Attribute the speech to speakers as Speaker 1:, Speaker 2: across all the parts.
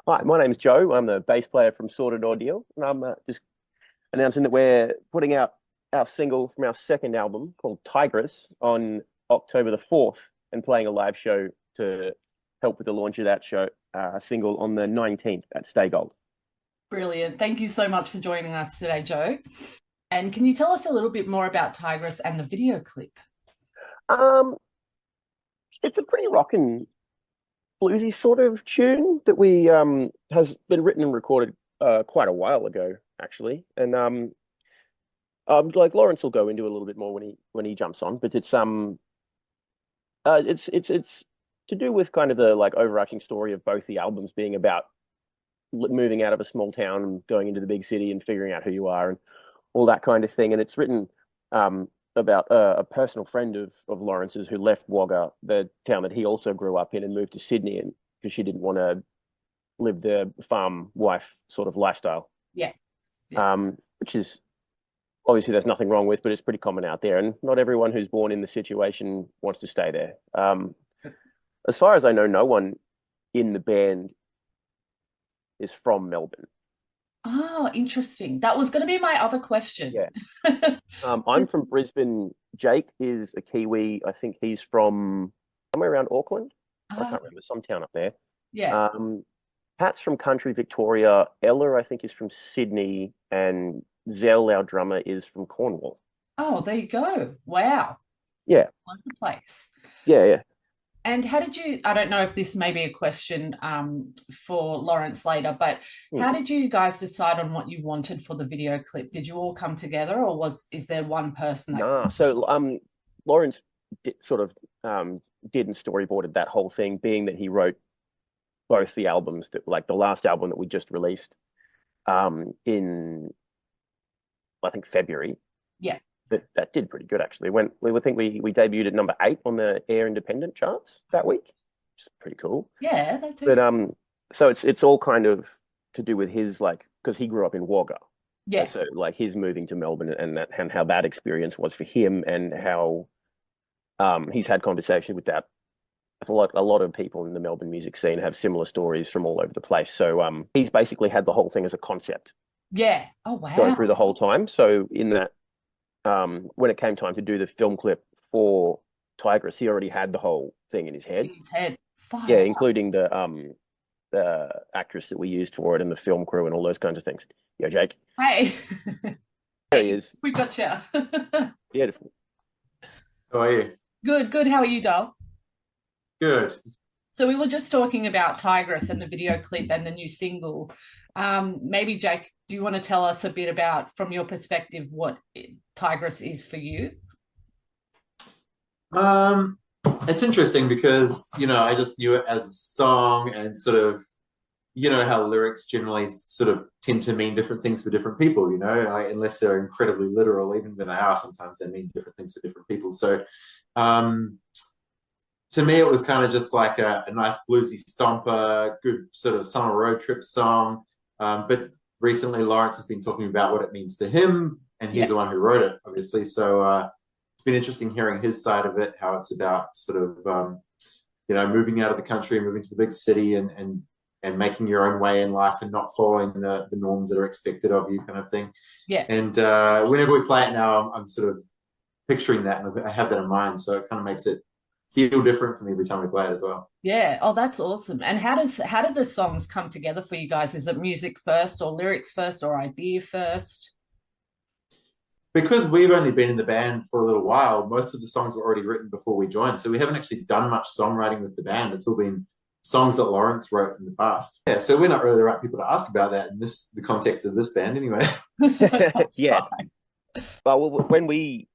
Speaker 1: Hi, my name's Joe. I'm the bass player from Sordid Ordeal, and I'm just announcing that we're putting out our single from our second album called Tigress on October the 4th and playing a live show to help with the launch of that show single on the 19th at Stay Gold.
Speaker 2: Brilliant. Thank you so much for joining us today, Joe. And can you tell us a little bit more about Tigress and the video clip?
Speaker 1: Um, it's a pretty rockin' bluesy sort of tune that we has been written and recorded quite a while ago, actually. And like Lawrence will go into a little bit more when he jumps on, but it's to do with kind of the like overarching story of both the albums being about moving out of a small town and going into the big city and figuring out who you are and all that kind of thing. And it's written about a personal friend of Lawrence's who left Wagga, the town that he also grew up in, and moved to Sydney, and because she didn't want to live the farm wife sort of lifestyle.
Speaker 2: Yeah. Yeah.
Speaker 1: Which is obviously there's nothing wrong with, but it's pretty common out there, and not everyone who's born in the situation wants to stay there. As far as I know, no one in the band is from Melbourne.
Speaker 2: Oh, interesting. That was going to be my other question.
Speaker 1: Yeah. I'm from Brisbane. Jake is a Kiwi. I think he's from somewhere around Auckland. I
Speaker 2: Ah,
Speaker 1: can't remember, some town up there.
Speaker 2: yeah.
Speaker 1: Um, Pat's from country Victoria. Ella, I think, is from Sydney. And Zell, our drummer, is from Cornwall.
Speaker 2: Oh, there you go. Wow.
Speaker 1: Yeah,
Speaker 2: All over the place.
Speaker 1: yeah, yeah.
Speaker 2: And how did you, I don't know if this may be a question for Lawrence later, but
Speaker 1: Hmm.
Speaker 2: how did you guys decide on what you wanted for the video clip? Did you all come together or is there one person that
Speaker 1: Nah, so Lawrence sort of did and storyboarded that whole thing, being that he wrote both the albums that like the last album that we just released in I think February.
Speaker 2: Yeah.
Speaker 1: That did pretty good actually. When we would think we debuted at number 8 on the Air Independent charts that week, which is pretty cool.
Speaker 2: Yeah, that's
Speaker 1: But
Speaker 2: excellent.
Speaker 1: so it's all kind of to do with his like because he grew up in Wagga, and
Speaker 2: Yeah.
Speaker 1: so like his moving to Melbourne and how that experience was for him and how he's had conversation with that. A lot of people in the Melbourne music scene have similar stories from all over the place. So he's basically had the whole thing as a concept
Speaker 2: Yeah. Oh,
Speaker 1: going
Speaker 2: wow.
Speaker 1: through the whole time. So in that when it came time to do the film clip for Tigress, he already had the whole thing in his
Speaker 2: In
Speaker 1: head.
Speaker 2: his head.
Speaker 1: Yeah,
Speaker 2: Far out.
Speaker 1: including the actress that we used for it and the film crew and all those kinds of things. Yeah, Jake.
Speaker 2: Hey.
Speaker 1: There he
Speaker 2: Hey,
Speaker 1: is.
Speaker 2: we got you.
Speaker 1: Beautiful.
Speaker 3: How are you?
Speaker 2: Good, good. How are you, Dal?
Speaker 3: Good.
Speaker 2: So we were just talking about Tigress and the video clip and the new single. Maybe Jake, do you want to tell us a bit about, from your perspective, what Tigress is for you?
Speaker 3: Um, it's interesting because, I just knew it as a song and sort of, how lyrics generally sort of tend to mean different things for different people, unless they're incredibly literal, even when they are, sometimes they mean different things for different people. So, um, to me, it was kind of just like a nice bluesy stomper, good sort of summer road trip song. But recently, Lawrence has been talking about what it means to him, and he's
Speaker 2: Yeah.
Speaker 3: the one who wrote it, obviously. So it's been interesting hearing his side of it, how it's about sort of moving out of the country, moving to the big city, and making your own way in life and not following the norms that are expected of you, kind of thing.
Speaker 2: Yeah.
Speaker 3: And whenever we play it now, I'm sort of picturing that, and I have that in mind. So it kind of makes it feel different for me every time we play it as well.
Speaker 2: Yeah. Oh, that's awesome. And how did the songs come together for you guys? Is it music first or lyrics first or idea first?
Speaker 3: Because we've only been in the band for a little while, most of the songs were already written before we joined. So we haven't actually done much songwriting with the band. It's all been songs that Lawrence wrote in the past. Yeah, so we're not really the right people to ask about that in the context of this band anyway.
Speaker 2: That's
Speaker 1: Yeah.
Speaker 2: fine.
Speaker 1: But when we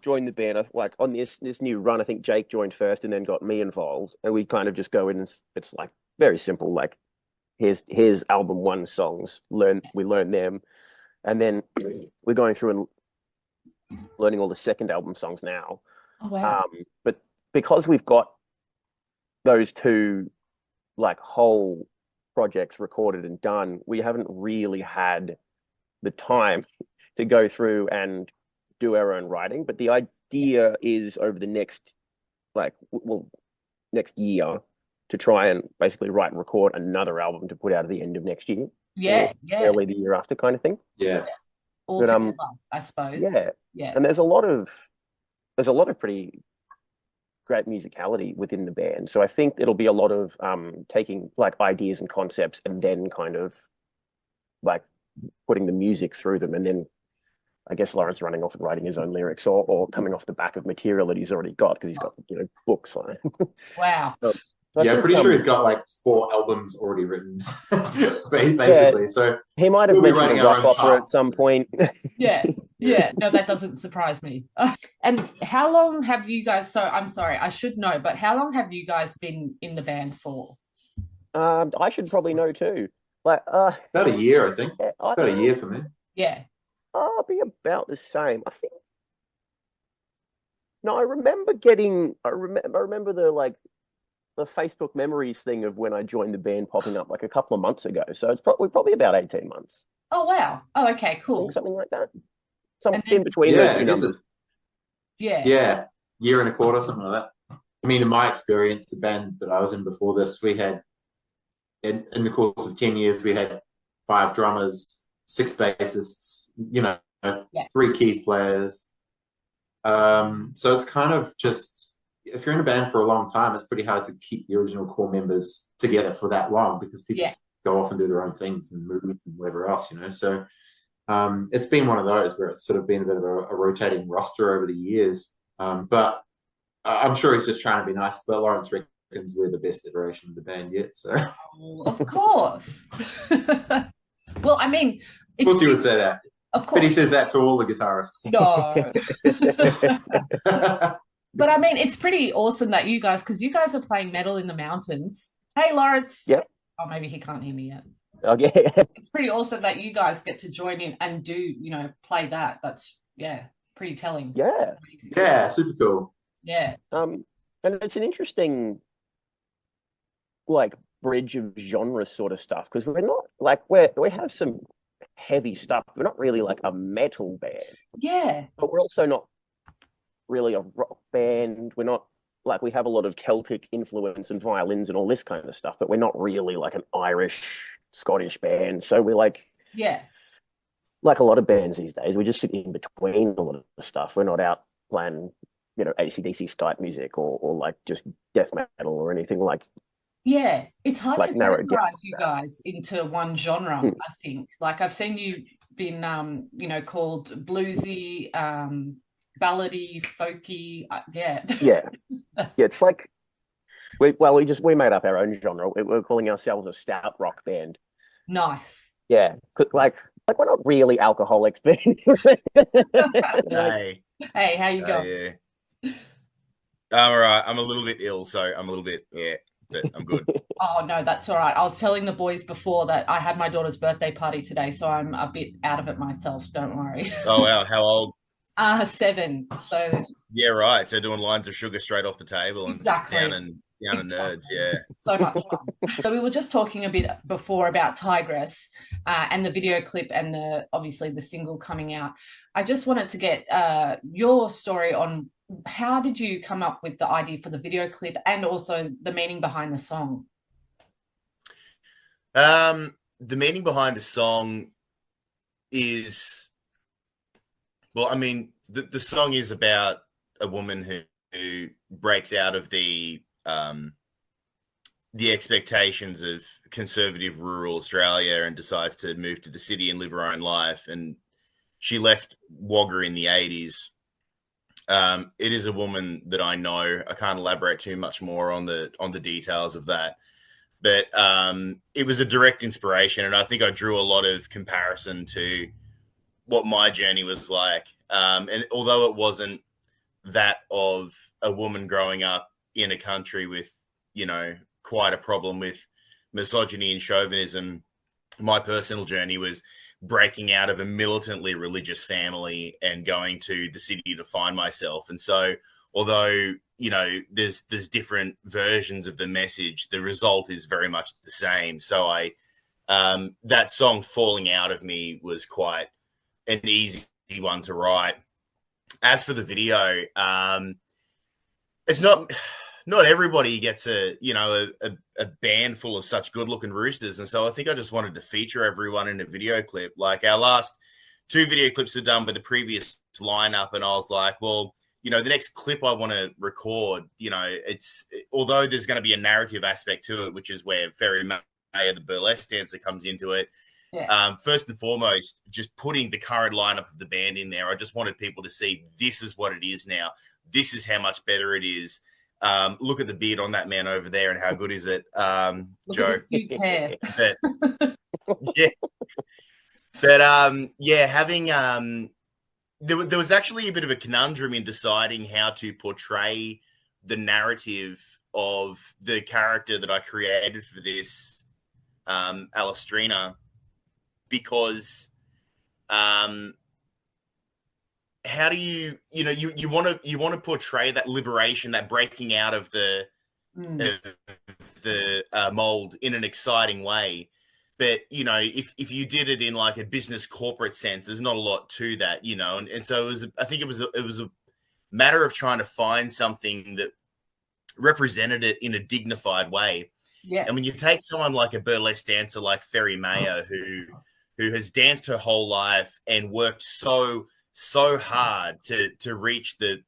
Speaker 1: joined the band, like on this new run, I think Jake joined first and then got me involved, and we kind of just go in and it's like very simple. Like here's album one songs. We learn them, and then we're going through and learning all the second album songs now.
Speaker 2: Oh, wow.
Speaker 1: But because we've got those two like whole projects recorded and done, we haven't really had the time to go through and do our own writing. But the idea is over the next like well next year to try and basically write and record another album to put out at the end of next year.
Speaker 2: Yeah,
Speaker 1: Or
Speaker 2: yeah.
Speaker 1: early the year after kind of thing.
Speaker 3: Yeah.
Speaker 2: All
Speaker 1: But
Speaker 2: together, I suppose.
Speaker 1: yeah.
Speaker 2: Yeah.
Speaker 1: And there's a lot of pretty great musicality within the band. So I think it'll be a lot of taking like ideas and concepts and then kind of like putting the music through them, and then I guess Lawrence running off and writing his own lyrics, or coming off the back of material that he's already got because he's got books on it.
Speaker 2: Wow.
Speaker 1: So
Speaker 3: yeah,
Speaker 1: I'm
Speaker 3: pretty sure he's got like 4 albums already written, basically.
Speaker 1: Yeah,
Speaker 3: so
Speaker 1: he might have
Speaker 3: we'll be
Speaker 1: mentioned
Speaker 3: writing
Speaker 1: a
Speaker 3: our
Speaker 1: rock
Speaker 3: own
Speaker 1: opera at
Speaker 3: parts.
Speaker 1: some point.
Speaker 2: Yeah. No, that doesn't surprise me. And how long have you guys, so I'm sorry, I should know, but how long have you guys been in the band for?
Speaker 1: I should probably know too. Like,
Speaker 3: About a year, I think.
Speaker 1: I
Speaker 3: About a year for me.
Speaker 2: Yeah.
Speaker 1: I'll be about the same. I think. No, I remember getting. I remember the Facebook memories thing of when I joined the band popping up like a couple of months ago. So it's probably about 18 months.
Speaker 2: Oh, wow. Oh, okay,
Speaker 1: I
Speaker 2: cool.
Speaker 1: think something like that. Something
Speaker 2: And then-
Speaker 1: in between
Speaker 3: Yeah,
Speaker 1: those
Speaker 3: I
Speaker 1: two
Speaker 3: guess
Speaker 1: numbers.
Speaker 3: yeah, year and a quarter, something like that. I mean, in my experience, the band that I was in before this, we had in the course of 10 years, we had 5 drummers, 6 bassists,
Speaker 2: Yeah.
Speaker 3: 3 keys players. So it's kind of just, if you're in a band for a long time, it's pretty hard to keep the original core members together for that long because people
Speaker 2: Yeah.
Speaker 3: go off and do their own things and move and whatever else, So it's been one of those where it's sort of been a bit of a rotating roster over the years. But I'm sure he's just trying to be nice, but Lawrence reckons we're the best iteration of the band yet. So
Speaker 2: Of course. Well, I mean,
Speaker 3: of course you would say that.
Speaker 2: Of
Speaker 3: But he
Speaker 2: course.
Speaker 3: says that to all the guitarists.
Speaker 2: No. But I mean, it's pretty awesome that you guys, because you guys are playing Metal in the Mountains. Hey, Lawrence.
Speaker 1: Yep.
Speaker 2: Oh, maybe he can't hear me yet.
Speaker 1: Okay.
Speaker 2: It's pretty awesome that you guys get to join in and do, play that. That's, pretty telling.
Speaker 1: Yeah.
Speaker 3: Yeah, super cool.
Speaker 2: Yeah.
Speaker 1: And it's an interesting like bridge of genre sort of stuff because we're not like we have some heavy stuff. We're not really like a metal band.
Speaker 2: Yeah.
Speaker 1: But we're also not really a rock band. We're not like we have a lot of Celtic influence and violins and all this kind of stuff, but we're not really like an Irish, Scottish band. So we're like a lot of bands these days. We just sit in between a lot of the stuff. We're not out playing, AC/DC type music or like just death metal or anything like.
Speaker 2: Yeah, it's hard
Speaker 1: like
Speaker 2: to
Speaker 1: narrow it down.
Speaker 2: categorize you guys into one genre, I think. Like I've seen you been called bluesy, ballady, folky,
Speaker 1: Yeah, it's like we made up our own genre. We're calling ourselves a stout rock band.
Speaker 2: Nice.
Speaker 1: Yeah, like we're not really alcoholics, but
Speaker 4: Hey,
Speaker 2: Hey, how you going?
Speaker 4: yeah. I'm all right. I'm a little bit ill, so I'm a little bit but I'm good.
Speaker 2: Oh no, that's all right. I was telling the boys before that I had my daughter's birthday party today, so I'm a bit out of it myself. Don't worry.
Speaker 4: Oh wow, how old?
Speaker 2: 7. So
Speaker 4: Yeah, right. So doing lines of sugar straight off the table and
Speaker 2: Exactly.
Speaker 4: down and nerds. Yeah.
Speaker 2: so much fun. So we were just talking a bit before about Tigress and the video clip and obviously the single coming out. I just wanted to get your story on how did you come up with the idea for the video clip and also the meaning behind the song?
Speaker 4: The meaning behind the song is, well, I mean, the song is about a woman who breaks out of the expectations of conservative rural Australia and decides to move to the city and live her own life. And she left Wagga in the 80s. It is a woman that I know. I can't elaborate too much more on the details of that. But it was a direct inspiration, and I think I drew a lot of comparison to what my journey was like. And although it wasn't that of a woman growing up in a country with, quite a problem with misogyny and chauvinism, my personal journey was breaking out of a militantly religious family and going to the city to find myself. And so, although there's different versions of the message, the result is very much the same. So that song Falling Out of Me was quite an easy one to write. As for the video, it's not not everybody gets a band full of such good looking roosters. And so I think I just wanted to feature everyone in a video clip. Like our last 2 video clips were done with the previous lineup. And I was like, well, the next clip I want to record, although there's going to be a narrative aspect to it, which is where Ferry May, the burlesque dancer, comes into it.
Speaker 2: Yeah.
Speaker 4: First and foremost, just putting the current lineup of the band in there, I just wanted people to see this is what it is now. This is how much better it is. Look at the beard on that man over there, and how good is it,
Speaker 2: Look
Speaker 4: Joe?
Speaker 2: at this dude's hair.
Speaker 4: Having there was actually a bit of a conundrum in deciding how to portray the narrative of the character that I created for this, Alestrina, because how do you want to portray that liberation, that breaking out of the mold in an exciting way, but if you did it in like a business corporate sense, there's not a lot to that, and so I think it was a matter of trying to find something that represented it in a dignified way.
Speaker 2: Yeah.
Speaker 4: And when you take someone like a burlesque dancer like Ferry Mayer, who has danced her whole life and worked so hard to reach the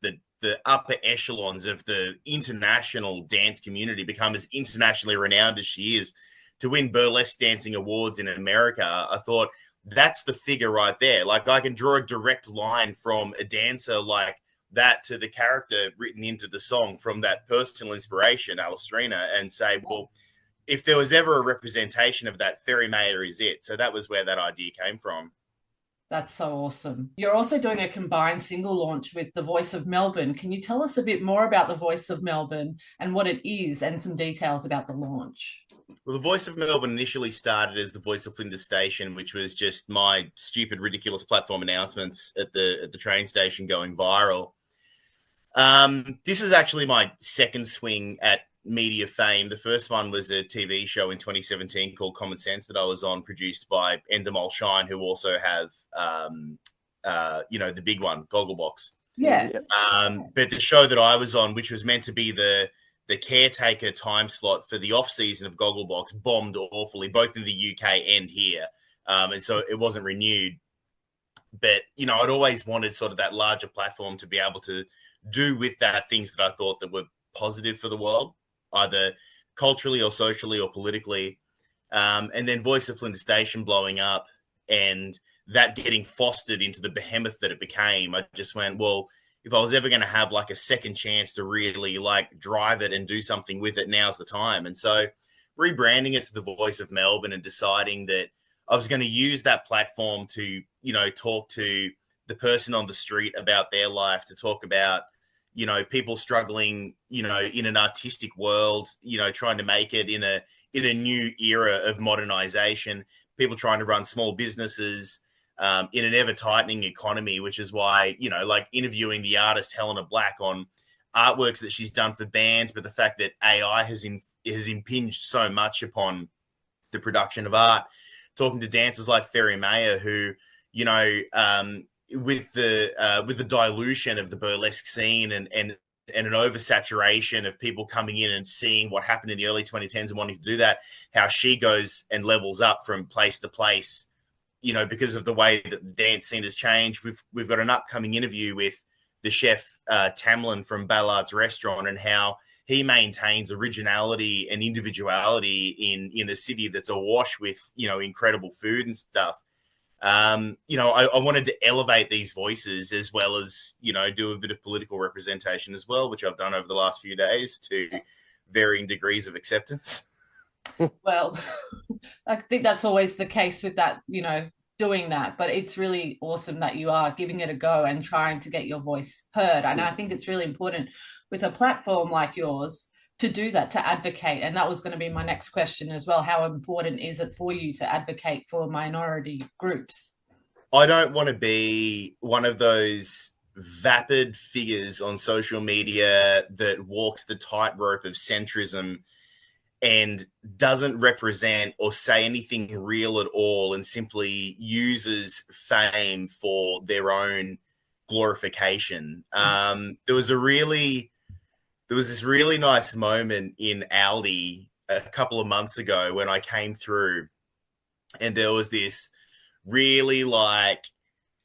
Speaker 4: upper echelons of the international dance community, become as internationally renowned as she is, to win burlesque dancing awards in America, I thought that's the figure right there. Like, I can draw a direct line from a dancer like that to the character written into the song from that personal inspiration, Alestrina, and say, well, if there was ever a representation of that, Ferry Mayer is it. So that was where that idea came from.
Speaker 2: That's so awesome. You're also doing a combined single launch with The Voice of Melbourne. Can you tell us a bit more about The Voice of Melbourne and what it is, and some details about the launch?
Speaker 4: Well, The Voice of Melbourne initially started as The Voice of Flinders Station, which was just my stupid, ridiculous platform announcements at the train station going viral. This is actually my second swing at media fame. The first one was a TV show in 2017 called Common Sense that I was on, produced by Endemol Shine, who also have the big one, Gogglebox.
Speaker 2: Yeah.
Speaker 4: But the show that I was on, which was meant to be the caretaker time slot for the off season of Gogglebox, bombed awfully, both in the UK and here, and so it wasn't renewed. But I'd always wanted sort of that larger platform to be able to do with that things that I thought that were positive for the world, either culturally or socially or politically. And then Voice of Flinders Station blowing up and that getting fostered into the behemoth that it became, I just went, well, if I was ever going to have like a second chance to really like drive it and do something with it, now's the time. And so rebranding it to The Voice of Melbourne and deciding that I was going to use that platform to, talk to the person on the street about their life, to talk about, people struggling, in an artistic world, trying to make it in a new era of modernization, people trying to run small businesses, in an ever-tightening economy, which is why, like interviewing the artist Helena Black on artworks that she's done for bands, but the fact that AI has impinged so much upon the production of art, talking to dancers like Ferry Mayer, who, with the dilution of the burlesque scene and an oversaturation of people coming in and seeing what happened in the early 2010s and wanting to do that, how she goes and levels up from place to place, because of the way that the dance scene has changed. We've got an upcoming interview with the chef Tamlin from Ballard's Restaurant, and how he maintains originality and individuality in a city that's awash with, incredible food and stuff. I wanted to elevate these voices as well as, do a bit of political representation as well, which I've done over the last few days to varying degrees of acceptance.
Speaker 2: Well, I think that's always the case with that, doing that, but it's really awesome that you are giving it a go and trying to get your voice heard. And I think it's really important with a platform like yours to do that, to advocate. And that was going to be my next question as well. How important is it for you to advocate for minority groups?
Speaker 4: I don't want to be one of those vapid figures on social media that walks the tightrope of centrism and doesn't represent or say anything real at all, and simply uses fame for their own glorification. There was a really there was this really nice moment in Aldi a couple of months ago when I came through, and there was this really like,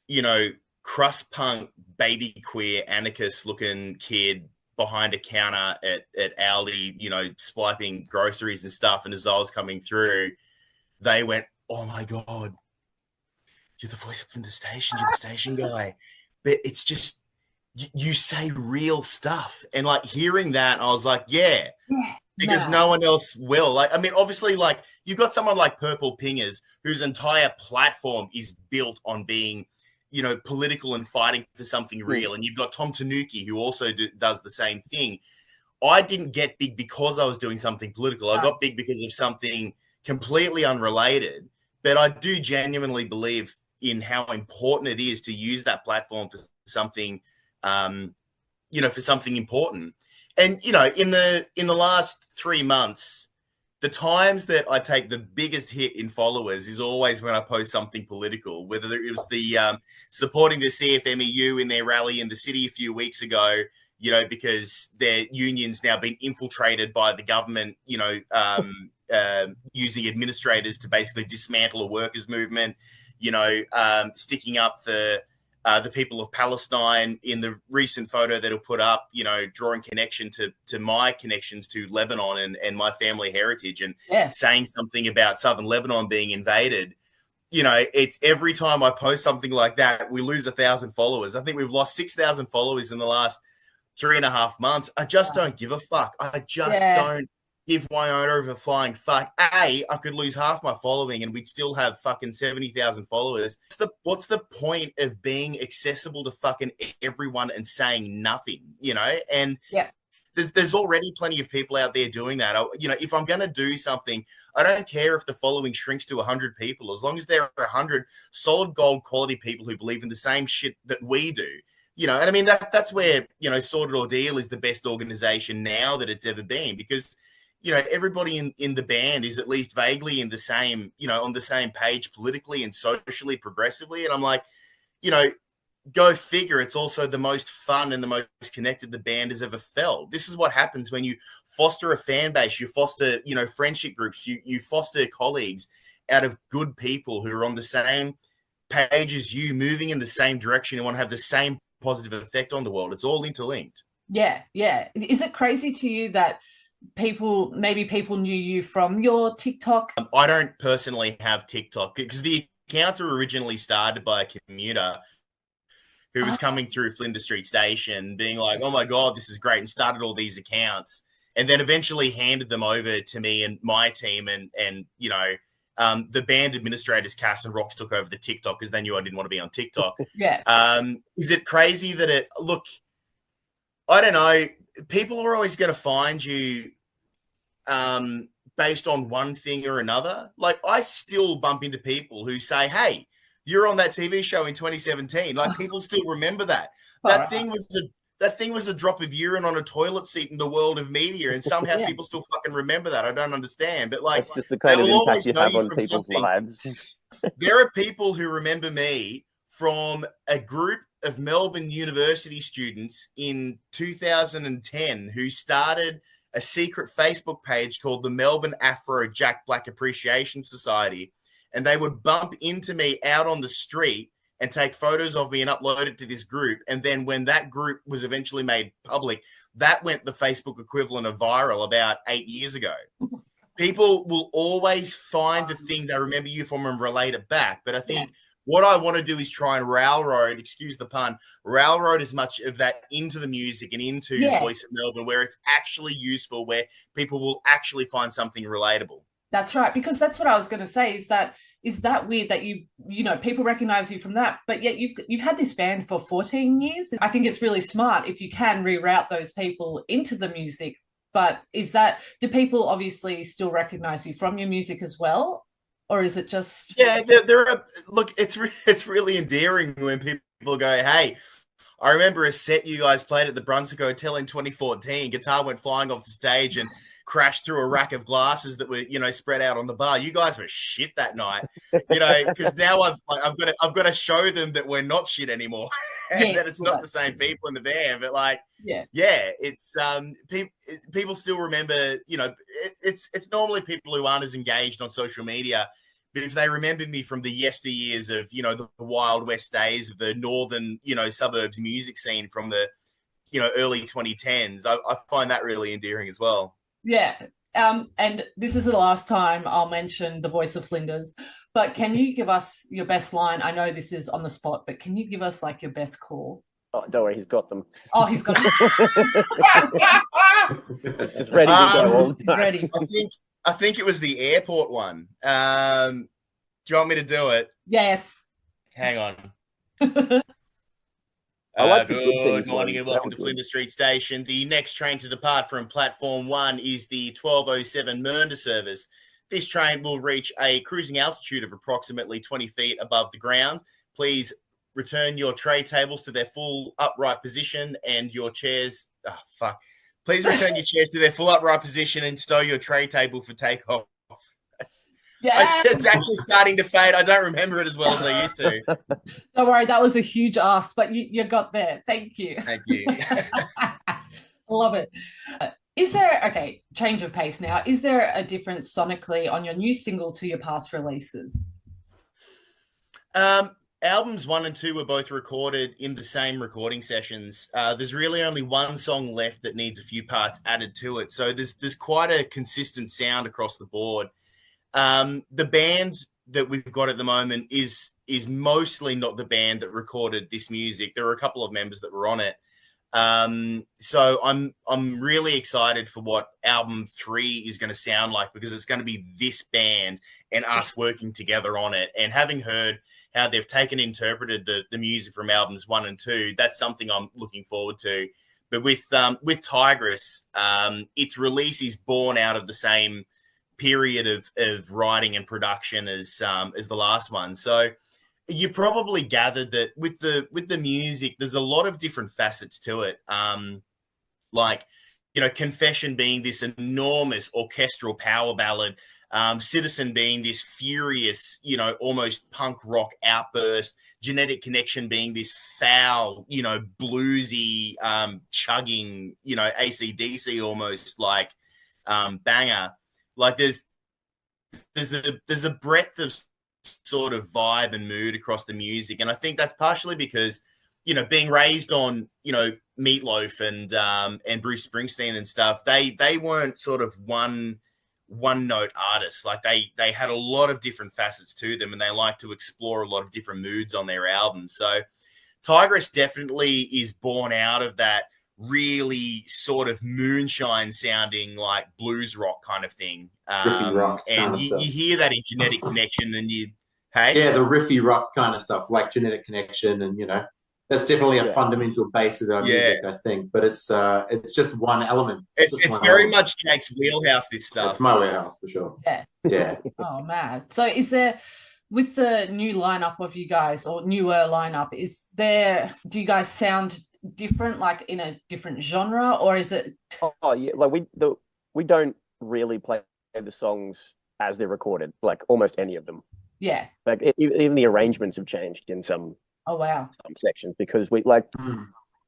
Speaker 4: you know, crust punk, baby queer, anarchist looking kid behind a counter at Aldi, you know, swiping groceries and stuff. And as I was coming through, they went, "Oh my God, you're the voice from the station, you're the station guy." But it's just, you say real stuff. And like hearing that, I was like, yeah, because no one else will. Like, I mean, obviously, like you've got someone like Purple Pingers whose entire platform is built on being, you know, political and fighting for something real. And you've got Tom Tanuki who also does the same thing. I didn't get big because I was doing something political. I got big because of something completely unrelated. But I do genuinely believe in how important it is to use that platform for something, you know, for something important. And, you know, in the last 3 months, the times that I take the biggest hit in followers is always when I post something political, whether it was the supporting the CFMEU in their rally in the city a few weeks ago, you know, because their union's now been infiltrated by the government, you know, using administrators to basically dismantle a workers' movement, you know, sticking up for the people of Palestine in the recent photo that'll put up, you know, drawing connection to my connections to Lebanon and my family heritage, and saying something about southern Lebanon being invaded. You know, it's every time I post something like that, we lose 1,000 followers. I think we've lost 6,000 followers in the last 3.5 months. I just don't give a fuck. I just don't give one iota of a flying fuck. I could lose half my following and we'd still have fucking 70,000 followers. What's the point of being accessible to fucking everyone and saying nothing, you know? And there's already plenty of people out there doing that. You know, if I'm going to do something, I don't care if the following shrinks to 100 people, as long as there are 100 solid gold quality people who believe in the same shit that we do. You know, and I mean, that's where, you know, Sordid Ordeal is the best organization now that it's ever been, because, you know, everybody in the band is at least vaguely in the same, you know, on the same page politically and socially, progressively. And I'm like, you know, go figure, it's also the most fun and the most connected the band has ever felt. This is what happens when you foster a fan base, you foster, you know, friendship groups, you foster colleagues out of good people who are on the same page as you, moving in the same direction and want to have the same positive effect on the world. It's all interlinked.
Speaker 2: Yeah. Is it crazy to you that people knew you from your TikTok?
Speaker 4: I don't personally have TikTok because the accounts were originally started by a commuter who was coming through Flinders Street Station being like, "Oh my God, this is great," and started all these accounts, and then eventually handed them over to me and my team, and you know, the band administrators, Cass and Rox, took over the TikTok because they knew I didn't want to be on TikTok. Is it crazy that look, I don't know. People are always going to find you based on one thing or another. Like, I still bump into people who say, "Hey, you're on that TV show in 2017. Like, people still remember that. That thing was a drop of urine on a toilet seat in the world of media, and somehow people still fucking remember that. I don't understand. But like,
Speaker 1: that's just the kind of impact you have on people's
Speaker 4: something.
Speaker 1: lives.
Speaker 4: There are people who remember me from a group of Melbourne University students in 2010 who started a secret Facebook page called the Melbourne Afro Jack Black Appreciation Society. And they would bump into me out on the street and take photos of me and upload it to this group. And then when that group was eventually made public, that went the Facebook equivalent of viral about 8 years ago. People will always find the thing they remember you from and relate it back. But I think what I want to do is try and railroad, excuse the pun, railroad as much of that into the music and into Voice of Melbourne, where it's actually useful, where people will actually find something relatable.
Speaker 2: That's right, because that's what I was going to say. Is that weird that you know, people recognize you from that, but yet you've had this band for 14 years. I think it's really smart if you can reroute those people into the music. But do people obviously still recognize you from your music as well, or is it just?
Speaker 4: Yeah, there are. Look, it's really endearing when people go, "Hey, I remember a set you guys played at the Brunswick Hotel in 2014. Guitar went flying off the stage, and crashed through a rack of glasses that were, you know, spread out on the bar. You guys were shit that night, you know, because now I've got to show them that we're not shit anymore, and that it's not the same people in the band. But like, yeah, it's people still remember, you know, it's normally people who aren't as engaged on social media. But if they remember me from the yesteryears of, you know, the Wild West days of the northern, you know, suburbs music scene from the, you know, early 2010s, I find that really endearing as well.
Speaker 2: Yeah. And this is the last time I'll mention the voice of Flinders, but can you give us your best line? I know this is on the spot, but can you give us like your best call?
Speaker 1: Oh, don't worry, he's got them.
Speaker 2: Oh, he's got them.
Speaker 1: Just ready to go all the time.
Speaker 2: Ready.
Speaker 4: I think it was the airport one. Do you want me to do it?
Speaker 2: Yes.
Speaker 4: Hang on.
Speaker 1: Good
Speaker 4: morning and welcome to Flinders Street Station. The next train to depart from Platform 1 is the 12:07 Mernda service. This train will reach a cruising altitude of approximately 20 feet above the ground. Please return your tray tables to their full upright position and your chairs... Oh, fuck. Please return your chairs to their full upright position and stow your tray table for takeoff. It's actually starting to fade. I don't remember it as well as I used to.
Speaker 2: Don't worry, that was a huge ask, but you got there. Thank you.
Speaker 4: Thank you.
Speaker 2: Love it. Is there, okay, change of pace now. Is there a difference sonically on your new single to your past releases?
Speaker 4: Albums 1 and 2 were both recorded in the same recording sessions. There's really only one song left that needs a few parts added to it. So there's quite a consistent sound across the board. The band that we've got at the moment is mostly not the band that recorded this music. There were a couple of members that were on it. So I'm really excited for what album 3 is going to sound like, because it's going to be this band and us working together on it. And having heard how they've taken and interpreted the music from albums 1 and 2, that's something I'm looking forward to. But with Tigress, its release is born out of the same period of writing and production as the last one. So you probably gathered that with the music, there's a lot of different facets to it. Like, you know, Confession being this enormous orchestral power ballad, Citizen being this furious, you know, almost punk rock outburst, Genetic Connection being this foul, you know, bluesy, chugging, you know, AC/DC almost like banger. Like there's a breadth of sort of vibe and mood across the music, and I think that's partially because, you know, being raised on, you know, Meatloaf and Bruce Springsteen and stuff, they weren't sort of one note artists. Like they had a lot of different facets to them, and they like to explore a lot of different moods on their albums. So Tigress definitely is born out of that really sort of moonshine sounding like blues rock kind of thing.
Speaker 3: Riffy rock
Speaker 4: and you hear that in Genetic Connection, and the
Speaker 3: riffy rock kind of stuff like Genetic Connection, and, you know, that's definitely a fundamental base of our music, I think. But it's just one element.
Speaker 4: It's very much Jake's wheelhouse, this stuff.
Speaker 3: It's my wheelhouse for sure. Yeah.
Speaker 2: Oh man. So is there, with the new lineup of you guys, or newer lineup, do you guys sound different, like in a different genre, or is it?
Speaker 1: Oh yeah, like we don't really play the songs as they're recorded, like almost any of them.
Speaker 2: Yeah.
Speaker 1: Like even the arrangements have changed in some.
Speaker 2: Oh wow.
Speaker 1: Some sections, because we like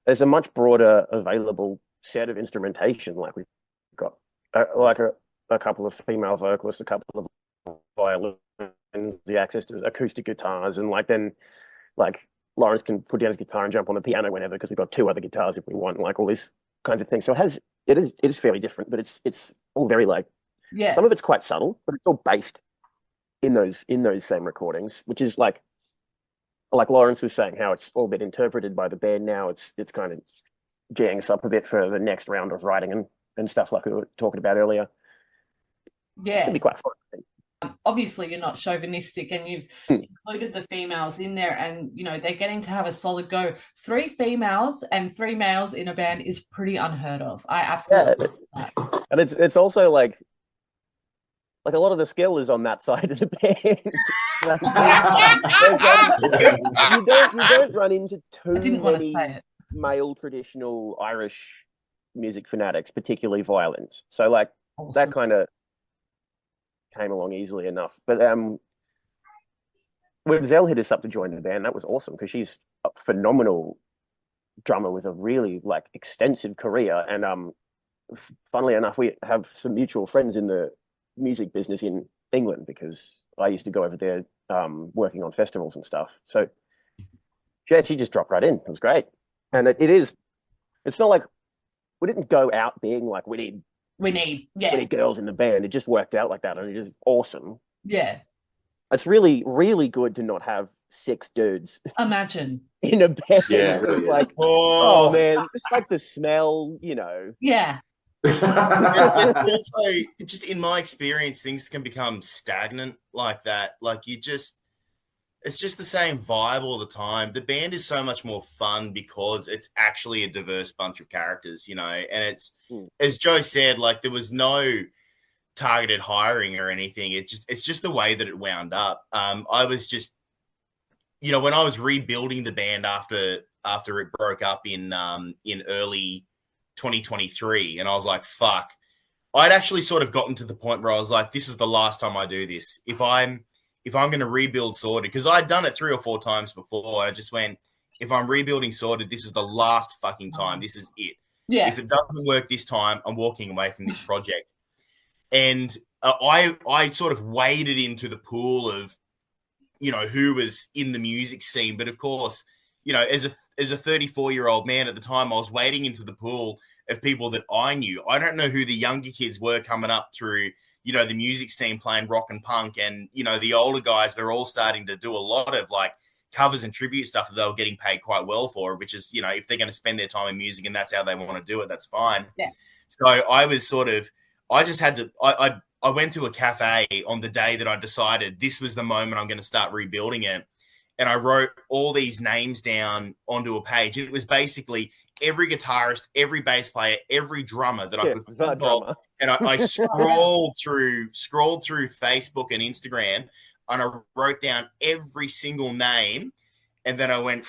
Speaker 1: there's a much broader available set of instrumentation. Like we've got a couple of female vocalists, a couple of violins, the access to acoustic guitars, and then Lawrence can put down his guitar and jump on the piano whenever, because we've got 2 other guitars if we want, like all these kinds of things. So it is fairly different, but it's all very some of it's quite subtle, but it's all based in those same recordings, which is like Lawrence was saying, how it's all been interpreted by the band now. It's kind of geeing us up a bit for the next round of writing and stuff like we were talking about earlier.
Speaker 2: Yeah,
Speaker 1: it's gonna be quite fun, I think.
Speaker 2: Obviously you're not chauvinistic, and you've included the females in there, and you know they're getting to have a solid go. 3 females and 3 males in a band is pretty unheard of. I absolutely love that.
Speaker 1: And it's also like a lot of the skill is on that side of the band. You don't run into too many male traditional Irish music fanatics, particularly violins. So like
Speaker 2: Awesome.
Speaker 1: kind of came along easily enough. But when Zell hit us up to join the band, that was awesome because she's a phenomenal drummer with a really like extensive career. And funnily enough, we have some mutual friends in the music business in England because I used to go over there working on festivals and stuff. So yeah, she just dropped right in. It was great. And it's not like we didn't go out being like we need girls in the band. It just worked out like that, and it is awesome.
Speaker 2: Yeah.
Speaker 1: It's really, really good to not have 6 dudes
Speaker 2: Imagine.
Speaker 1: in a band.
Speaker 3: Yeah, it really is.
Speaker 1: Like, oh man, it's like the smell,
Speaker 2: Yeah.
Speaker 4: Also, just in my experience, things can become stagnant like that. Like it's just the same vibe all the time. The band is so much more fun because it's actually a diverse bunch of characters, and it's, as Joe said, like there was no targeted hiring or anything. It's just the way that it wound up. I was just, when I was rebuilding the band after it broke up in early 2023, and I was like, fuck. I'd actually sort of gotten to the point where I was like, this is the last time I do this. If I'm going to rebuild Sordid, because I'd done it 3 or 4 times before, I just went, if I'm rebuilding Sordid, this is the last fucking time. This is it.
Speaker 2: Yeah.
Speaker 4: If it doesn't work this time, I'm walking away from this project. And I sort of waded into the pool of, who was in the music scene. But of course, as a 34-year-old man at the time, I was wading into the pool of people that I knew. I don't know who the younger kids were coming up through, the music scene playing rock and punk, and, the older guys, they're all starting to do a lot of like covers and tribute stuff that they were getting paid quite well for, which is, if they're going to spend their time in music and that's how they want to do it, that's fine.
Speaker 2: Yeah.
Speaker 4: So I just had to, I went to a cafe on the day that I decided this was the moment I'm going to start rebuilding it. And I wrote all these names down onto a page. It was basically every guitarist, every bass player, every drummer that I could think of. And I scrolled through Facebook and Instagram, and I wrote down every single name. And then I went,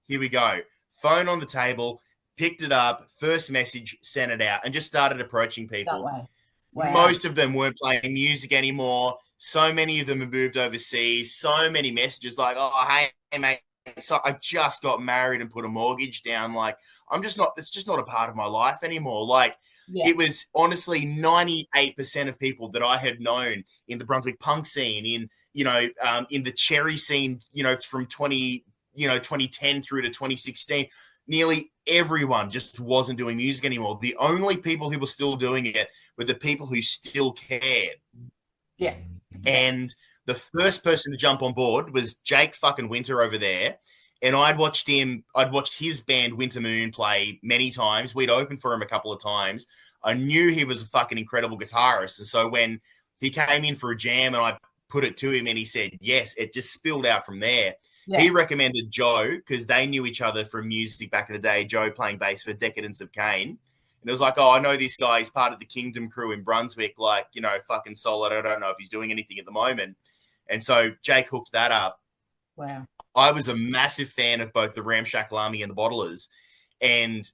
Speaker 4: here we go. Phone on the table, picked it up, first message, sent it out, and just started approaching people.
Speaker 2: That way. Wow.
Speaker 4: Most of them weren't playing music anymore. So many of them have moved overseas. So many messages like, oh, hey, mate. So I just got married and put a mortgage down. Like, it's just not a part of my life anymore. Like, It was honestly 98% of people that I had known in the Brunswick punk scene, in the Cherry scene, from 2010 through to 2016. Nearly everyone just wasn't doing music anymore. The only people who were still doing it were the people who still cared.
Speaker 2: Yeah.
Speaker 4: And the first person to jump on board was Jake fucking Winter over there. And I'd watched his band Winter Moon play many times. We'd opened for him a couple of times. I knew he was a fucking incredible guitarist. And so when he came in for a jam and I put it to him and he said yes, it just spilled out from there. Yeah. He recommended Joe because they knew each other from music back in the day, Joe playing bass for Decadence of Cain. And it was like, oh, I know this guy. He's part of the Kingdom crew in Brunswick, like, fucking solid. I don't know if he's doing anything at the moment. And so Jake hooked that up.
Speaker 2: Wow.
Speaker 4: I was a massive fan of both the Ramshackle Army and the Bottlers. And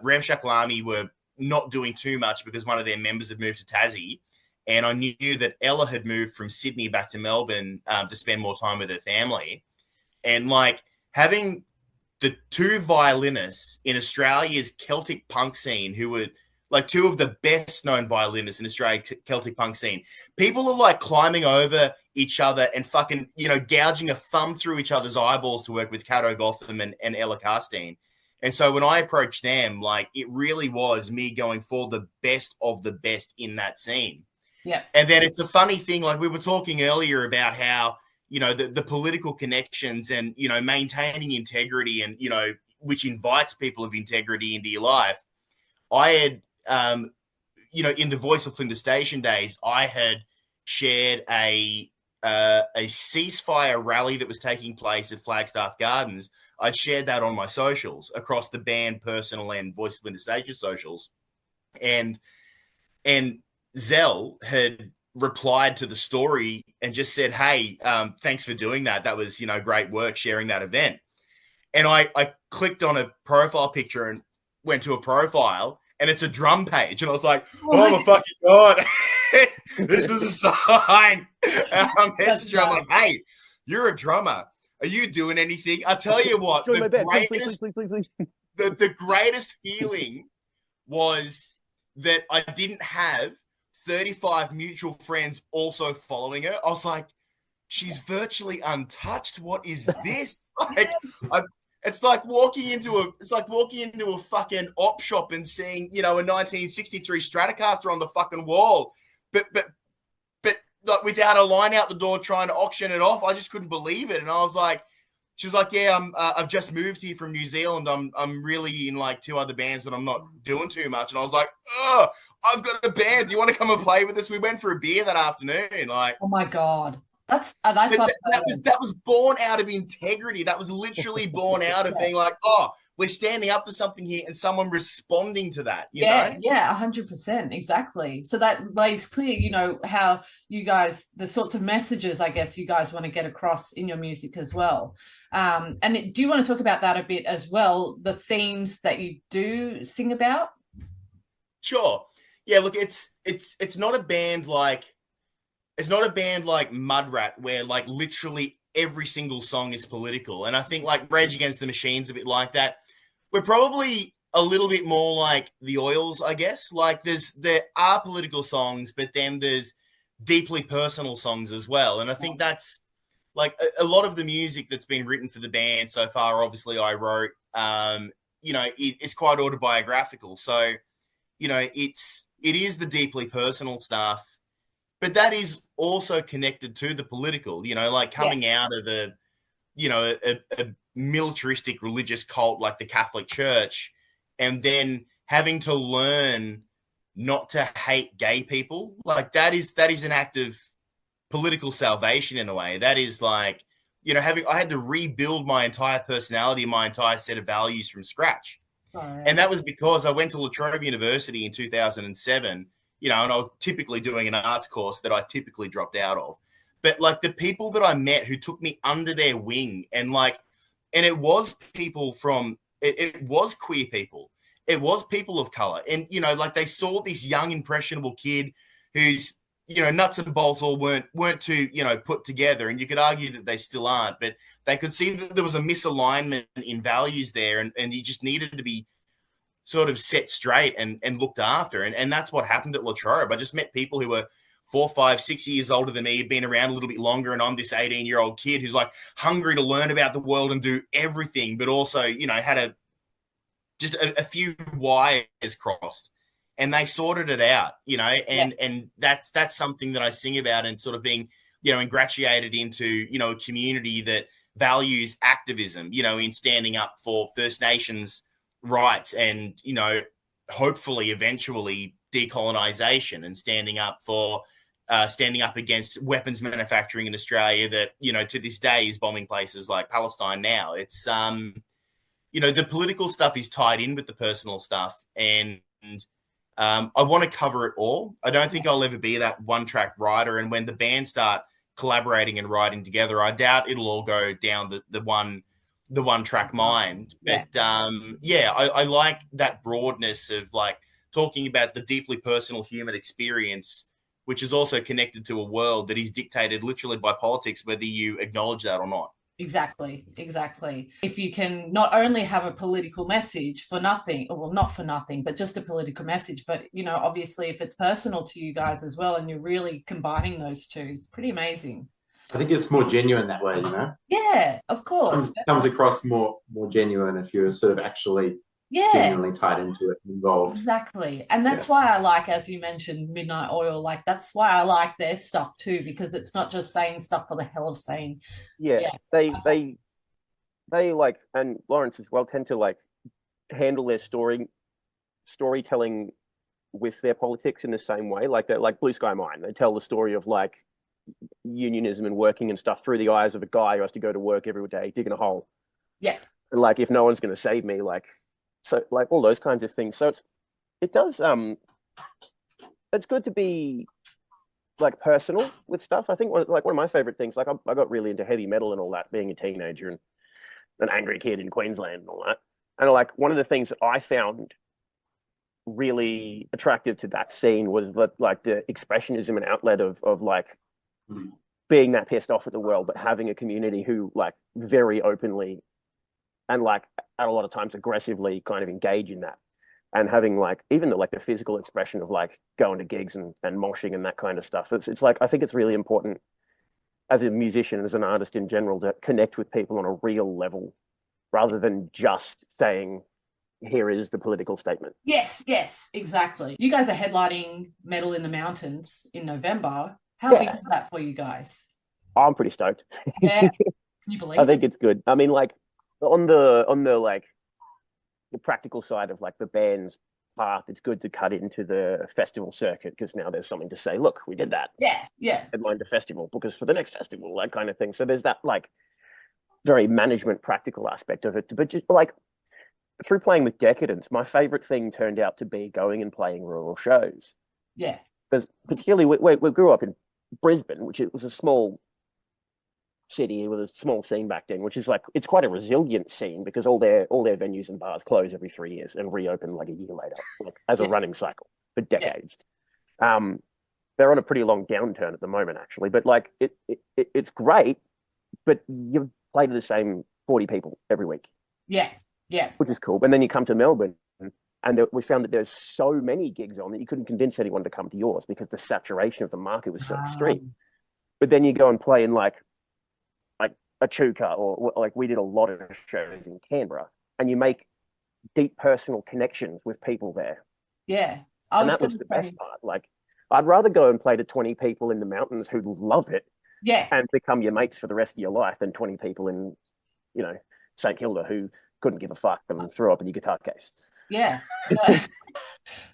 Speaker 4: Ramshackle Army were not doing too much because one of their members had moved to Tassie. And I knew that Ella had moved from Sydney back to Melbourne to spend more time with her family. And like having the 2 violinists in Australia's Celtic punk scene, who were like 2 of the best known violinists in Australia's Celtic punk scene, people are like climbing over each other and fucking, gouging a thumb through each other's eyeballs to work with Cato Gotham and Ella Carstein. And so when I approached them, like it really was me going for the best of the best in that scene.
Speaker 2: Yeah.
Speaker 4: And then it's a funny thing, like we were talking earlier about how, the political connections and, maintaining integrity and, which invites people of integrity into your life. I had, in the Voice of Flinders Station days, I had shared a ceasefire rally that was taking place at Flagstaff Gardens. I shared that on my socials across the band, personal, and Voice of Flinders Station socials. And Zell had replied to the story and just said, hey, thanks for doing that. That was, great work sharing that event. And I clicked on a profile picture and went to a profile, and it's a drum page. And I was like, oh my fucking God, this is a sign. And I messaged her, I'm like, hey, you're a drummer. Are you doing anything? I tell you what,
Speaker 1: Join my band. Please.
Speaker 4: the greatest feeling was that I didn't have 35 mutual friends also following her. I was like, she's virtually untouched. What is this? Like, it's like walking into a fucking op shop and seeing, you know, a 1963 Stratocaster on the fucking wall, but like without a line out the door trying to auction it off. I just couldn't believe it. And I was like, she was like, yeah, I've just moved here from New Zealand. I'm really in like 2 other bands, but I'm not doing too much. And I was like, oh, I've got a band. Do you want to come and play with us? We went for a beer that afternoon. Like,
Speaker 2: oh my God. That
Speaker 4: was born out of integrity. That was literally born out of being like, oh, we're standing up for something here, and someone responding to that. You know?
Speaker 2: 100%, exactly. So that lays clear, you know, how you guys, the sorts of messages, I guess, you guys want to get across in your music as well. And do you want to talk about that a bit as well? The themes that you do sing about.
Speaker 4: Sure. Yeah. Look, it's not a band like. It's not a band like Mudrat where like literally every single song is political. And I think like Rage Against the Machine's a bit like that. We're probably a little bit more like the Oils, I guess. Like there are political songs, but then there's deeply personal songs as well. And I think that's like a lot of the music that's been written for the band so far, obviously I wrote, you know, it's quite autobiographical. So, you know, it is the deeply personal stuff. But that is also connected to the political, you know, like coming out of a militaristic religious cult like the Catholic Church, and then having to learn not to hate gay people. Like that is an act of political salvation in a way. That is like, you know, I had to rebuild my entire personality, my entire set of values from scratch. And that was because I went to La Trobe University in 2007. You know, and I was typically doing an arts course that I typically dropped out of. But like the people that I met who took me under their wing, and it was people from, it was queer people. It was people of color. And, you know, like they saw this young, impressionable kid who's, you know, nuts and bolts all weren't too, you know, put together. And you could argue that they still aren't, but they could see that there was a misalignment in values there. And you just needed to be sort of set straight and looked after. And that's what happened at La Trobe. I just met people who were 4, 5, 6 years older than me, had been around a little bit longer. And I'm this 18-year-old kid who's like hungry to learn about the world and do everything, but also, you know, had just a few wires crossed, and they sorted it out, you know, and that's something that I sing about, and sort of being, you know, ingratiated into, you know, a community that values activism, you know, in standing up for First Nations rights, and, you know, hopefully eventually decolonization, and standing up against weapons manufacturing in Australia that, you know, to this day is bombing places like Palestine now. It's you know, the political stuff is tied in with the personal stuff, and I want to cover it all. I don't think I'll ever be that one-track writer, and when the band start collaborating and writing together, I doubt it'll all go down the one track mind. But I like that broadness of like talking about the deeply personal human experience, which is also connected to a world that is dictated literally by politics, whether you acknowledge that or not.
Speaker 2: Exactly. If you can not only have a political message for nothing, or well, not for nothing, but just a political message, but, you know, obviously if it's personal to you guys as well, and you're really combining those two, it's pretty amazing.
Speaker 3: I think it's more genuine that way, you know?
Speaker 2: Yeah, of course.
Speaker 3: Comes across more genuine if you're sort of actually genuinely tied into it and involved.
Speaker 2: Exactly. And that's why I like, as you mentioned, Midnight Oil, like that's why I like their stuff too, because it's not just saying stuff for the hell of saying.
Speaker 1: They like, and Lawrence as well, tend to like handle their storytelling with their politics in the same way. Like they're like Blue Sky Mine. They tell the story of like unionism and working and stuff through the eyes of a guy who has to go to work every day digging a hole.
Speaker 2: Yeah.
Speaker 1: And like, if no one's going to save me, like, so like all those kinds of things. So it's good to be like personal with stuff. I think one of my favorite things, like I got really into heavy metal and all that, being a teenager and an angry kid in Queensland and all that. And like one of the things that I found really attractive to that scene was like the expressionism and outlet of like being that pissed off at the world, but having a community who like very openly and like at a lot of times aggressively kind of engage in that, and having like even the physical expression of like going to gigs and moshing and that kind of stuff. It's like I think it's really important as a musician, as an artist in general, to connect with people on a real level rather than just saying, here is the political statement.
Speaker 2: Yes, exactly. You guys are headlining Metal in the Mountains in November. How big is that for you guys?
Speaker 1: I'm pretty stoked.
Speaker 2: Yeah. Can you believe
Speaker 1: I think it's good. I mean, like on the like the practical side of like the band's path, it's good to cut into the festival circuit because now there's something to say, look, we did that.
Speaker 2: Yeah.
Speaker 1: Headlined a festival, because for the next festival, that kind of thing. So there's that like very management practical aspect of it. But just like through playing with Decadence, my favorite thing turned out to be going and playing rural shows.
Speaker 2: Yeah.
Speaker 1: Because particularly we grew up in Brisbane, which it was a small city with a small scene back then, which is like it's quite a resilient scene because all their venues and bars close every 3 years and reopen like a year later, like as a running cycle for decades. They're on a pretty long downturn at the moment, actually, but like it's great, but you play to the same 40 people every week.
Speaker 2: Yeah,
Speaker 1: which is cool. And then you come to Melbourne, and we found that there's so many gigs on that you couldn't convince anyone to come to yours because the saturation of the market was so extreme. But then you go and play in like Echuca, or like we did a lot of shows in Canberra, and you make deep personal connections with people there.
Speaker 2: Yeah,
Speaker 1: and that was the best part. Like, I'd rather go and play to 20 people in the mountains who love it, and become your mates for the rest of your life, than 20 people in, St Kilda who couldn't give a fuck and threw up in your guitar case.
Speaker 2: Yeah.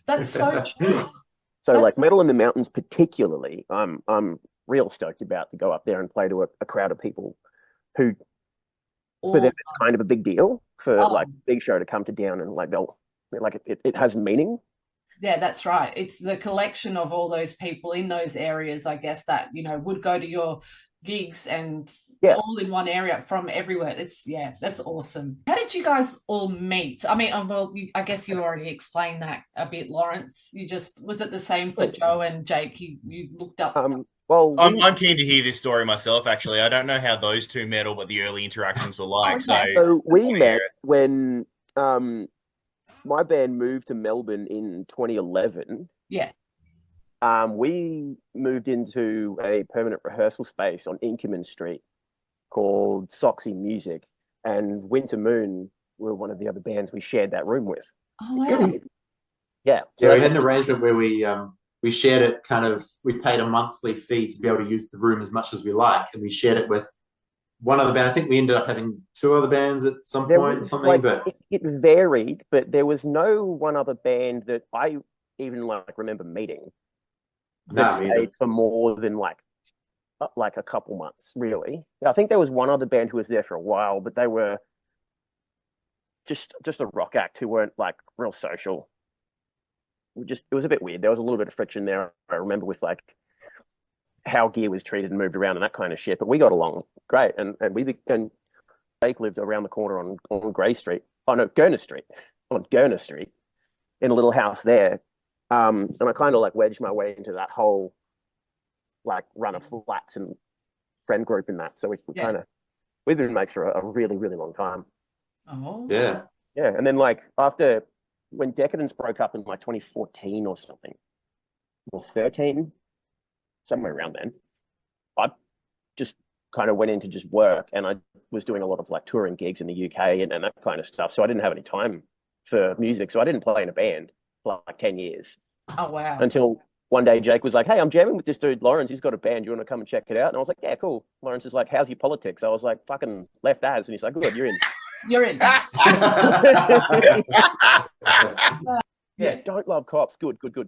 Speaker 2: That's so true.
Speaker 1: So like Metal in the Mountains particularly, I'm real stoked about to go up there and play to a crowd of people who for them it's kind of a big deal for like big show to come to down, and like they'll like it has meaning.
Speaker 2: Yeah, that's right. It's the collection of all those people in those areas, I guess, that would go to your gigs and all in one area from everywhere. That's awesome. How did you guys all meet? I mean, I guess you already explained that a bit, Lawrence. Was it the same for Joe and Jake? You looked up.
Speaker 1: Well,
Speaker 4: I'm keen to hear this story myself. Actually, I don't know how those two met or what the early interactions were like.
Speaker 1: So we met when my band moved to Melbourne in 2011.
Speaker 2: Yeah.
Speaker 1: We moved into a permanent rehearsal space on Inkerman Street called Soxy Music, and Winter Moon were one of the other bands we shared that room with.
Speaker 2: Oh wow!
Speaker 1: Yeah,
Speaker 3: we had an arrangement where we shared it. We paid a monthly fee to be able to use the room as much as we like, and we shared it with one other band. I think we ended up having two other bands at some point or something. But
Speaker 1: it varied, but there was no one other band that I even remember meeting that stayed for more than like a couple months, really. I think there was one other band who was there for a while, but they were just a rock act who weren't like real social. It was a bit weird. There was a little bit of friction there, I remember, with like how gear was treated and moved around and that kind of shit. But we got along great, and Jake lived around the corner on Grey Street. Oh no, Gurner Street. On Gurner Street, in a little house there. And I kind of like wedged my way into that whole like run of flats and friend group in that. So we've been mates for a really, really long time.
Speaker 2: Oh.
Speaker 3: Yeah.
Speaker 1: Yeah. And then like when Decadence broke up in like 2014 or something, or 13, somewhere around then, I just kind of went into just work, and I was doing a lot of like touring gigs in the UK and that kind of stuff. So I didn't have any time for music. So I didn't play in a band for like 10 years.
Speaker 2: Oh, wow.
Speaker 1: Until one day Jake was like, hey, I'm jamming with this dude, Lawrence. He's got a band. You want to come and check it out? And I was like, yeah, cool. Lawrence is like, how's your politics? I was like, fucking left as. And he's like, good, you're in.
Speaker 2: You're in.
Speaker 1: Yeah, don't love cops. Good.
Speaker 3: And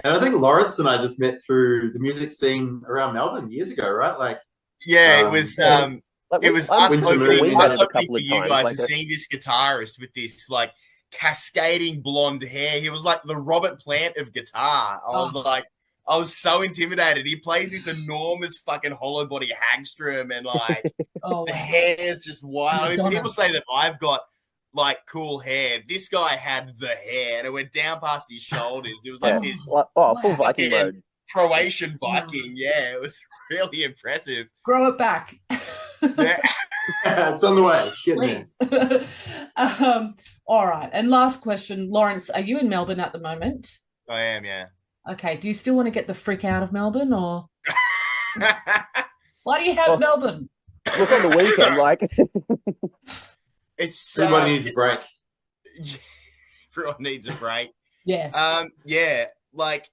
Speaker 3: I think Lawrence and I just met through the music scene around Melbourne years ago, right? Like,
Speaker 4: it was us opening for you guys
Speaker 1: like
Speaker 4: and seeing this guitarist with this like cascading blonde hair. He was like the Robert Plant of guitar. I was so intimidated. He plays this enormous fucking hollow body Hagstrom, and like the hair's just wild. I mean, people say that I've got like cool hair. This guy had the hair, and it went down past his shoulders. It was like this
Speaker 1: full Viking
Speaker 4: fucking
Speaker 1: mode.
Speaker 4: Croatian Viking. Yeah, it was really impressive.
Speaker 2: Grow it back.
Speaker 4: Yeah.
Speaker 3: It's on the way. It's getting there.
Speaker 2: All right. And last question, Lawrence, are you in Melbourne at the moment?
Speaker 4: I am, yeah.
Speaker 2: Okay. Do you still want to get the frick out of Melbourne, or why do you have Melbourne?
Speaker 1: Look, on the weekend, like
Speaker 4: it's
Speaker 3: Everybody needs a break.
Speaker 4: Everyone needs a break.
Speaker 2: Yeah.
Speaker 4: Yeah, like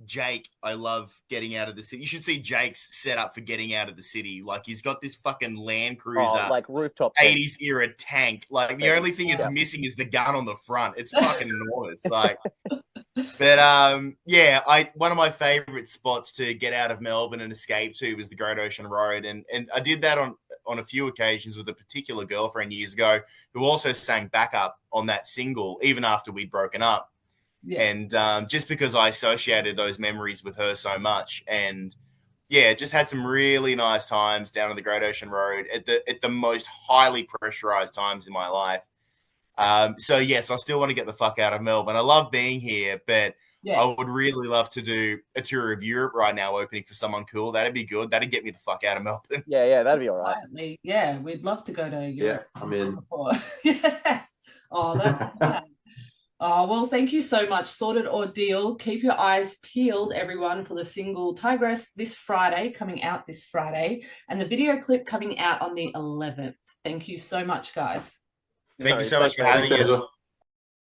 Speaker 4: Jake, I love getting out of the city. You should see Jake's set up for getting out of the city. Like, he's got this fucking Land Cruiser,
Speaker 1: like rooftop
Speaker 4: 80s era tank. Like, the only thing it's missing is the gun on the front. It's fucking enormous. Like, but yeah, one of my favorite spots to get out of Melbourne and escape to was the Great Ocean Road, and I did that on a few occasions with a particular girlfriend years ago who also sang backup on that single even after we'd broken up. Yeah. And just because I associated those memories with her so much, and yeah, just had some really nice times down on the Great Ocean Road at the most highly pressurized times in my life. So yes, I still want to get the fuck out of Melbourne. I love being here, but I would really love to do a tour of Europe right now, opening for someone cool. That'd be good. That'd get me the fuck out of Melbourne.
Speaker 1: Yeah, that'd be all right.
Speaker 2: Yeah, we'd love to go to Europe.
Speaker 3: Yeah, I'm in.
Speaker 2: Yeah. Oh, that's fun. Oh, well, thank you so much. Sordid Ordeal. Keep your eyes peeled, everyone, for the single Tigress coming out this Friday, and the video clip coming out on the 11th. Thank you so much, guys.
Speaker 4: Thank you so much for having us.